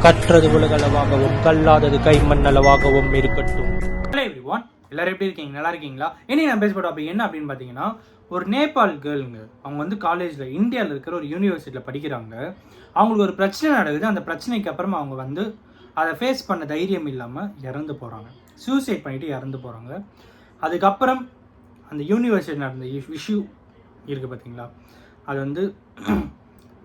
கற்றது உலகளவாகவும் கல்லாதது கைமண்ணளவாகவும் இருக்கட்டும். Hello everyone, எல்லாரும் எப்படி இருக்கீங்க? நல்லா இருக்கீங்களா? இன்னைக்கு நான் பேசப்பட்ட டாபிக் என்ன அப்படின்னு பார்த்தீங்கன்னா, ஒரு நேபாள் கேர்ளுங்க. அவங்க வந்து காலேஜில் இந்தியாவில் இருக்கிற ஒரு யூனிவர்சிட்டியில் படிக்கிறாங்க. அவங்களுக்கு ஒரு பிரச்சனை நடக்குது. அந்த பிரச்சனைக்கு அப்புறமா அவங்க வந்து அதை ஃபேஸ் பண்ண தைரியம் இல்லாமல் இறந்து போகிறாங்க. சூசைட் பண்ணிவிட்டு இறந்து போகிறாங்க. அதுக்கப்புறம் அந்த யூனிவர்சிட்டி நடந்த இஷ்யூ இருக்குது பார்த்தீங்களா, அது வந்து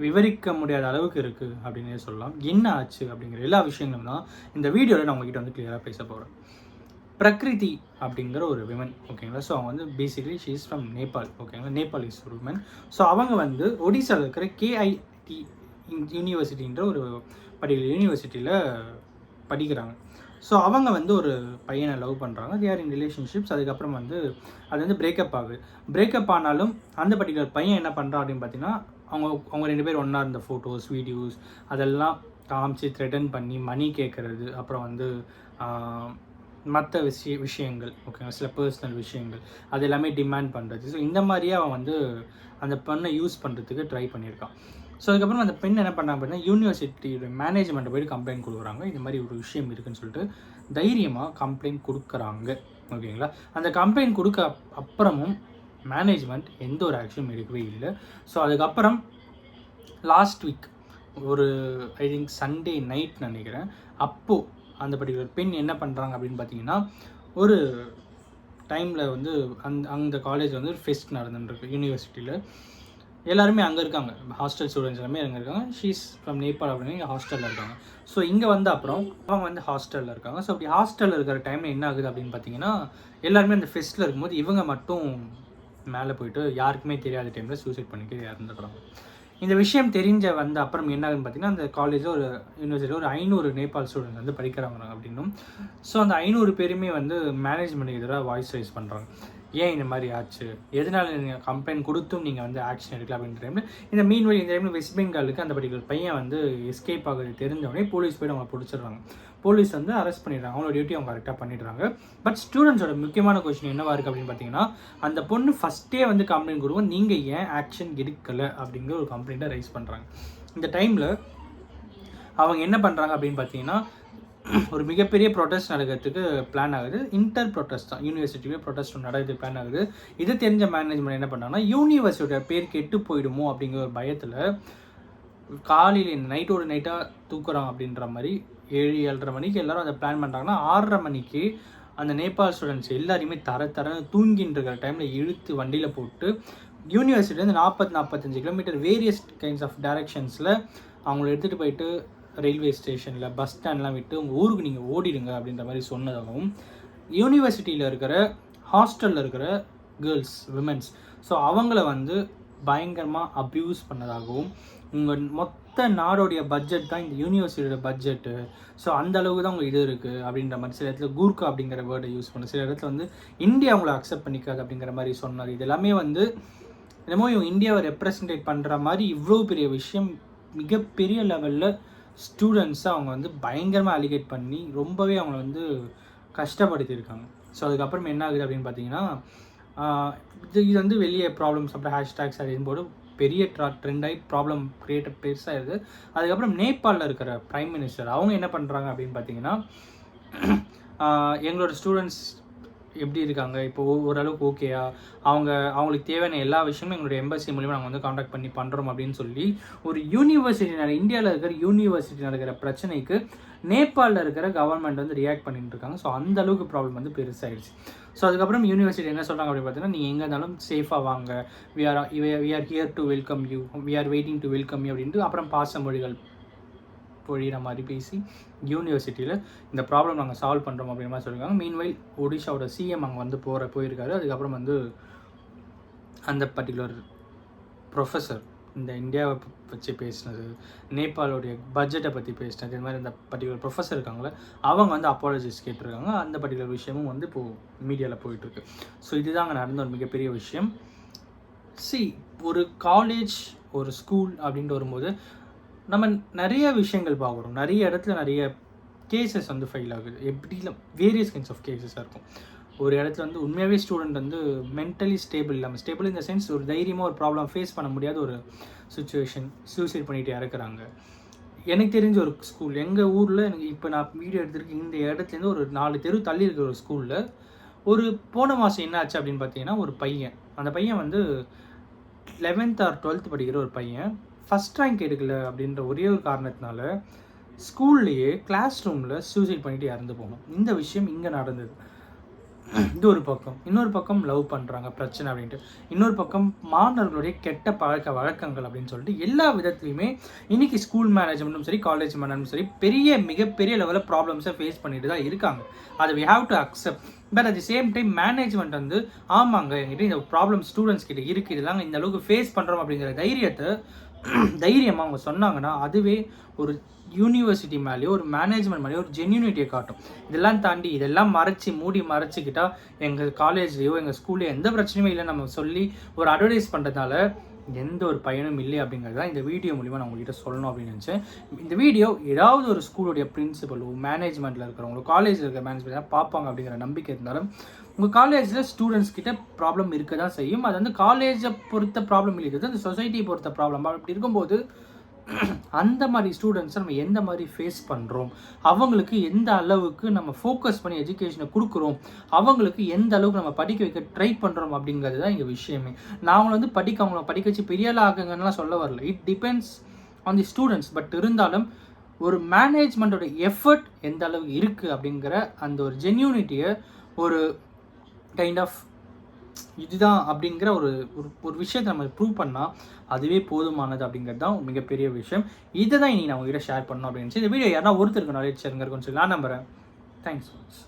விவரிக்க முடியாத அளவுக்கு இருக்குது அப்படின்னே சொல்லலாம். என்ன ஆச்சு அப்படிங்கிற எல்லா விஷயங்களும் தான் இந்த வீடியோவில் நான் உங்ககிட்ட வந்து கிளியராக பேச போகிறேன். பிரகிருதி அப்படிங்கிற ஒரு விமன், ஓகேங்களா. ஸோ அவங்க வந்து basically she is from Nepal, ஓகேங்களா. நேபாள் இஸ் ஒரு விமன். ஸோ அவங்க வந்து ஒடிசாவில் இருக்கிற கேஐடி யூனிவர்சிட்டின்ற ஒரு பர்டிகுலர் யூனிவர்சிட்டியில் படிக்கிறாங்க. ஸோ அவங்க வந்து ஒரு பையனை லவ் பண்ணுறாங்க. They are in relationships. அதுக்கப்புறம் வந்து அது வந்து பிரேக்கப் ஆகுது. பிரேக்கப் ஆனாலும் அந்த பர்டிகுலர் பையன் என்ன பண்ணுறான் அப்படின்னு பார்த்தீங்கன்னா, அவங்க ரெண்டு பேர் ஒன்றா இருந்த ஃபோட்டோஸ், வீடியோஸ் அதெல்லாம் காமிச்சு த்ரெட்டன் பண்ணி மணி கேட்குறது, அப்புறம் வந்து மற்ற விஷயங்கள், ஓகேங்களா, சில பர்சனல் விஷயங்கள் அது எல்லாமே டிமாண்ட் பண்ணுறது. ஸோ இந்த மாதிரியே அவன் வந்து அந்த பெண்ணை யூஸ் பண்ணுறதுக்கு ட்ரை பண்ணியிருக்கான். ஸோ அதுக்கப்புறம் அந்த பெண் என்ன பண்ணாங்க அப்படின்னா, யூனிவர்சிட்டியோட மேனேஜ்மெண்ட்டை போய்ட்டு கம்ப்ளைண்ட் கொடுக்குறாங்க. இந்த மாதிரி ஒரு விஷயம் இருக்குதுன்னு சொல்லிட்டு தைரியமாக கம்ப்ளைண்ட் கொடுக்குறாங்க, ஓகேங்களா. அந்த கம்ப்ளைண்ட் கொடுக்க அப்புறமும் மேனேஜ்மெண்ட் எந்த ஒரு ஆக்ஷனும் எடுக்கவே இல்லை. ஸோ அதுக்கப்புறம் லாஸ்ட் வீக் ஒரு ஐ திங்க் சண்டே நைட் நினைக்கிறேன், அப்போது அந்த பர்டிகுலர் பெண் என்ன பண்ணுறாங்க அப்படின்னு பார்த்தீங்கன்னா, ஒரு டைமில் வந்து அந்த காலேஜ் வந்து ஃபெஸ்ட் நடந்துட்டுருக்கு யூனிவர்சிட்டியில். எல்லாருமே அங்கே இருக்காங்க, ஹாஸ்டல் ஸ்டூடெண்ட்ஸ் எல்லாமே அங்கே இருக்காங்க. ஷீஸ் ஃப்ரம் நேபாள் அப்படின்னு இங்கே ஹாஸ்டலில் இருக்காங்க. ஸோ இங்கே வந்து அப்புறம் அவங்க வந்து ஹாஸ்டலில் இருக்காங்க. ஸோ அப்படி ஹாஸ்டலில் இருக்கிற டைமில் என்ன ஆகுது அப்படின்னு பார்த்தீங்கன்னா, எல்லாருமே அந்த ஃபெஸ்ட்டில் இருக்கும்போது இவங்க மட்டும் மேலே போயிட்டு யாருக்குமே தெரியாத டைமில் சூசைட் பண்ணிட்டு இறந்துடுறாங்க. இந்த விஷயம் தெரிஞ்ச வந்து அப்புறம் என்ன ஆகுதுன்னு பார்த்தீங்கன்னா, அந்த காலேஜில் ஒரு யூனிவர்சிட்டியில் ஒரு 500 நேபாள் ஸ்டூடெண்ட்ஸ் வந்து படிக்கிறாங்க அப்படின்னும். ஸோ அந்த 500 பேருமே வந்து மேனேஜ்மெண்ட் எதிராக வாய்ஸ் ரைஸ் பண்ணுறாங்க. ஏன் இந்த மாதிரி ஆச்சு, எதனால் நீங்கள் கம்ப்ளைண்ட் கொடுத்தும் நீங்கள் வந்து ஆக்ஷன் எடுக்கலாம் அப்படின்ற டைமில் இந்த டைமில் வெஸ்ட் பெங்காலுக்கு அந்த பர்டிகுலர் பையன் வந்து எஸ்கேப் ஆகுது தெரிஞ்சவொடனே போலீஸ் போய்ட்டு அவங்க பிடிச்சிடுறாங்க. போலீஸ் வந்து அரெஸ்ட் பண்ணிடுறாங்க. அவங்களோட டியூட்டி அவங்க கரெக்டாக பண்ணிடுறாங்க. பட் ஸ்டூடெண்ட்ஸோட முக்கியமான கொஸ்டின் என்னவா இருக்குது அப்படின்னு பார்த்தீங்கன்னா, அந்த பொண்ணு ஃபஸ்ட்டே வந்து கம்ப்ளைண்ட் கொடுக்கும், நீங்கள் ஏன் ஆக்ஷன் எடுக்கலை அப்படிங்கிற ஒரு கம்ப்ளைண்ட்டை ரைஸ் பண்ணுறாங்க. இந்த டைமில் அவங்க என்ன பண்ணுறாங்க அப்படின்னு பார்த்தீங்கன்னா, ஒரு மிகப்பெரிய ப்ரொட்டஸ்ட் நடக்கிறதுக்கு பிளான் ஆகுது. இன்டர் ப்ரொட்டஸ்ட் தான், யூனிவர்சிட்டியே ப்ரொட்டஸ்ட் நடக்குது பிளான் ஆகுது. இது தெரிஞ்ச மேனேஜ்மெண்ட் என்ன பண்ணாங்கன்னா, யூனிவர்சிட்டியோட பேர் கெட்டு போயிடுமோ அப்படிங்கிற ஒரு பயத்தில் காலையில் நைட்டோட நைட்டாக தூக்குறோம் அப்படின்ற மாதிரி 7-7:30 மணிக்கு எல்லோரும் அதை பிளான் பண்ணுறாங்கன்னா, 6:30 மணிக்கு அந்த நேபாள் ஸ்டூடெண்ட்ஸ் எல்லாருமே தரன்னு தூங்கின்னு இருக்கிற டைமில் இழுத்து வண்டியில் போட்டு யூனிவர்சிட்டிலேருந்து 40-45 கிலோமீட்டர் வேரியஸ் கைண்ட்ஸ் ஆஃப் டைரக்ஷன்ஸில் அவங்கள எடுத்துகிட்டு போயிட்டு ரயில்வே ஸ்டேஷனில் பஸ் ஸ்டாண்ட்லாம் விட்டு உங்கள் ஊருக்கு நீங்கள் ஓடிடுங்க அப்படின்ற மாதிரி சொன்னதாகவும், யூனிவர்சிட்டியில் இருக்கிற ஹாஸ்டலில் இருக்கிற கேர்ள்ஸ், விமென்ஸ், ஸோ அவங்கள வந்து பயங்கரமாக அப்யூஸ் பண்ணதாகவும், உங்கள் மொத்த நாடோடைய பட்ஜெட் தான் இந்த யூனிவர்சிட்டியோட பட்ஜெட்டு, ஸோ அந்த அளவுக்கு தான் உங்களுக்கு இது இருக்குது அப்படின்ற மாதிரி, சில இடத்துல கூர்க்கா அப்படிங்கிற வேர்டை யூஸ் பண்ணு, சில இடத்துல வந்து இந்தியா அவங்கள அக்செப்ட் பண்ணிக்காது அப்படிங்கிற மாதிரி சொன்னார். இது எல்லாமே வந்து என்னமோ இவங்க இந்தியாவை ரெப்ரசன்டேட் பண்ணுற மாதிரி இவ்வளோ பெரிய விஷயம் மிகப்பெரிய லெவலில் ஸ்டூடெண்ட்ஸை அவங்க வந்து பயங்கரமாக அலிகேட் பண்ணி ரொம்பவே அவங்கள வந்து கஷ்டப்படுத்தியிருக்காங்க. ஸோ அதுக்கப்புறம் என்ன ஆகுது அப்படின்னு பார்த்தீங்கன்னா, இது வந்து வெளியே ப்ராப்ளம்ஸ் அப்புறம் ஹேஷ்டேக்ஸ் அப்படின்னு போது பெரிய ட்ரெண்ட் ஆகி ப்ராப்ளம் கிரியேட் பெருசாகிடுது. அதுக்கப்புறம் நேபாளில் இருக்கிற ப்ரைம் மினிஸ்டர் அவங்க என்ன பண்ணுறாங்க அப்படின்னு பார்த்தீங்கன்னா, எங்களோட ஸ்டூடெண்ட்ஸ் எப்படி இருக்காங்க, இப்போ ஓரளவுக்கு ஓகேயா, அவங்களுக்கு தேவையான எல்லா விஷயமும் எங்களுடைய எம்பசி மூலிமா நாங்கள் வந்து காண்டாக்ட் பண்ணி பண்ணுறோம் அப்படின்னு சொல்லி ஒரு யூனிவர்சிட்டி இந்தியாவில் இருக்கிற யூனிவர்சிட்டி நடக்கிற பிரச்சனைக்கு நேபாளில் இருக்கிற கவர்மெண்ட் வந்து ரியாக்ட் பண்ணிட்டு இருக்காங்க. ஸோ அந்த அளவுக்கு ப்ராப்ளம் வந்து பெருசாகிடுச்சு. ஸோ அதுக்கப்புறம் யூனிவர்சிட்டி என்ன சொல்கிறாங்க அப்படின்னு பார்த்தீங்கன்னா, நீங்கள் எங்கே இருந்தாலும் சேஃபாக வாங்க, we are here to welcome you, we are waiting to welcome you அப்படின்ட்டு அப்புறம் பாசமொழிகள் பொழிகிற மாதிரி பேசி யூனிவர்சிட்டியில் இந்த ப்ராப்ளம் நாங்கள் சால்வ் பண்ணுறோம் அப்படின்ற மாதிரி சொல்லியிருக்காங்க. மீன்வைல் ஒடிஷாவோட சிஎம் அங்கே வந்து போயிருக்காரு. அதுக்கப்புறம் வந்து அந்த பர்டிகுலர் ப்ரொஃபஸர் இந்த இந்தியாவை வச்சு பேசினது, நேபாளோடைய பட்ஜெட்டை பற்றி பேசினது, இது மாதிரி இந்த பர்டிகுலர் ப்ரொஃபஸர் இருக்காங்களே அவங்க வந்து அப்பாலஜிஸ் கேட்டிருக்காங்க. அந்த பர்டிகுலர் விஷயமும் வந்து இப்போது மீடியாவில் போயிட்டுருக்கு. ஸோ இதுதான் அங்கே நடந்த ஒரு மிகப்பெரிய விஷயம். ஒரு காலேஜ், ஒரு ஸ்கூல் அப்படின்ட்டு வரும்போது நம்ம நிறைய விஷயங்கள் பார்க்குறோம். நிறைய இடத்துல நிறைய கேசஸ் வந்து ஃபைல் ஆகுது. எப்படிலாம் வேரியஸ் கைண்ட்ஸ் ஆஃப் கேசஸாக இருக்கும். ஒரு இடத்துல வந்து உண்மையாகவே ஸ்டூடெண்ட் வந்து மென்டலி ஸ்டேபிள் இல்லாமல், ஸ்டேபிள் இந்த சென்ஸ் ஒரு தைரியமாக ஒரு ப்ராப்ளம் ஃபேஸ் பண்ண முடியாத ஒரு சுச்சுவேஷன், சூசைட் பண்ணிட்டு இறக்குறாங்க. எனக்கு தெரிஞ்ச ஒரு ஸ்கூல் எங்கள் ஊரில் எனக்கு இப்போ நான் வீடியோ எடுத்துருக்கேன் இந்த இடத்துலேருந்து ஒரு 4 தெரு தள்ளி இருக்கிற ஒரு ஸ்கூலில் ஒரு போன மாதம் என்ன ஆச்சு அப்படின்னு பார்த்தீங்கன்னா ஒரு பையன், அந்த பையன் வந்து 11th or 12th படிக்கிற ஒரு பையன் ஃபஸ்ட் ரேங்க் எடுக்கல அப்படின்ற ஒரே ஒரு காரணத்தினால ஸ்கூல்லையே கிளாஸ் ரூமில் சூசைட் பண்ணிட்டு இறந்து போகணும். இந்த விஷயம் இங்கே நடந்தது. இது ஒரு பக்கம். இன்னொரு பக்கம் லவ் பண்ணுறாங்க பிரச்சனை அப்படின்ட்டு, இன்னொரு பக்கம் மாணவர்களுடைய கெட்ட பழக்க வழக்கங்கள் அப்படின்னு சொல்லிட்டு எல்லா விதத்துலையுமே இன்றைக்கி ஸ்கூல் மேனேஜ்மெண்ட்டும் சரி காலேஜ் மேனேஜ்மெண்ட்டும் சரி மிகப்பெரிய லெவலில் ப்ராப்ளம்ஸை ஃபேஸ் பண்ணிட்டு தான் இருக்காங்க. அதை we have to accept. But at the same time management வந்து ஆமாங்க என்கிட்ட இந்த ப்ராப்ளம் ஸ்டூடெண்ட்ஸ் கிட்ட இருக்குது, இதெல்லாம் இந்த அளவுக்கு ஃபேஸ் பண்ணுறோம் அப்படிங்கிற தைரியமாக அவங்க சொன்னாங்கன்னா அதுவே ஒரு யூனிவர்சிட்டி மேலேயோ ஒரு மேனேஜ்மெண்ட் மேலேயோ ஒரு ஜென்யூனிட்டியை காட்டும். இதெல்லாம் தாண்டி இதெல்லாம் மறைச்சிக்கிட்டா எங்கள் காலேஜ்லேயோ எங்கள் ஸ்கூல்லையோ எந்த பிரச்சனையுமே இல்லை நம்ம சொல்லி ஒரு அட்வர்டைஸ் பண்ணுறதுனால எந்த ஒரு பயனும் இல்லை அப்படிங்கிறது தான் இந்த வீடியோ மூலிமா நான் உங்கள்கிட்ட சொல்லணும் அப்படின்னு நினச்சேன். இந்த வீடியோ ஏதாவது ஒரு ஸ்கூலுடைய பிரின்சிபலோ மேனேஜ்மெண்ட்டில் இருக்கிறவங்களோ காலேஜில் இருக்கிற மேனேஜ்மெண்ட் பார்ப்பாங்க அப்படிங்கிற நம்பிக்கை இருந்தாலும் உங்கள் காலேஜில் ஸ்டூடெண்ட்ஸ் கிட்ட ப்ராப்ளம் இருக்க தான் செய்யும். அது வந்து காலேஜை பொறுத்த ப்ராப்ளம் இல்லை, அந்த சொசைட்டியை பொறுத்த ப்ராப்ளம். அப்படி இருக்கும்போது அந்த மாதிரி ஸ்டூடெண்ட்ஸை நம்ம எந்த மாதிரி ஃபேஸ் பண்ணுறோம், அவங்களுக்கு எந்த அளவுக்கு நம்ம ஃபோக்கஸ் பண்ணி எஜுகேஷனை கொடுக்குறோம், அவங்களுக்கு எந்த அளவுக்கு நம்ம படிக்க வைக்க ட்ரை பண்ணுறோம் அப்படிங்கிறது தான் இங்கே விஷயமே. நான் அவங்கள வந்து அவங்கள படிக்க வச்சு பெரிய ஆகுங்கன்னெலாம் சொல்ல வரல. It depends on the students. But இருந்தாலும் ஒரு மேனேஜ்மெண்ட்டோட எஃபர்ட் எந்த அளவுக்கு இருக்குது அப்படிங்கிற அந்த ஒரு ஜென்யூனிட்டியை ஒரு கைண்ட் ஆஃப் இதுதான் அப்படிங்கிற ஒரு விஷயத்தை நம்ம ப்ரூவ் பண்ணால் அதுவே போதுமானது அப்படிங்கிறது தான் மிகப்பெரிய விஷயம். இதை தான் இனி நான் உங்ககிட்ட ஷேர் பண்ணணும் அப்படின்னு இந்த வீடியோ யாரா ஒருத்தருக்கு நாலேஜ் ஷேருங்க இருக்குன்னு சொல்லி நான் நம்புகிறேன். தேங்க்ஸ்.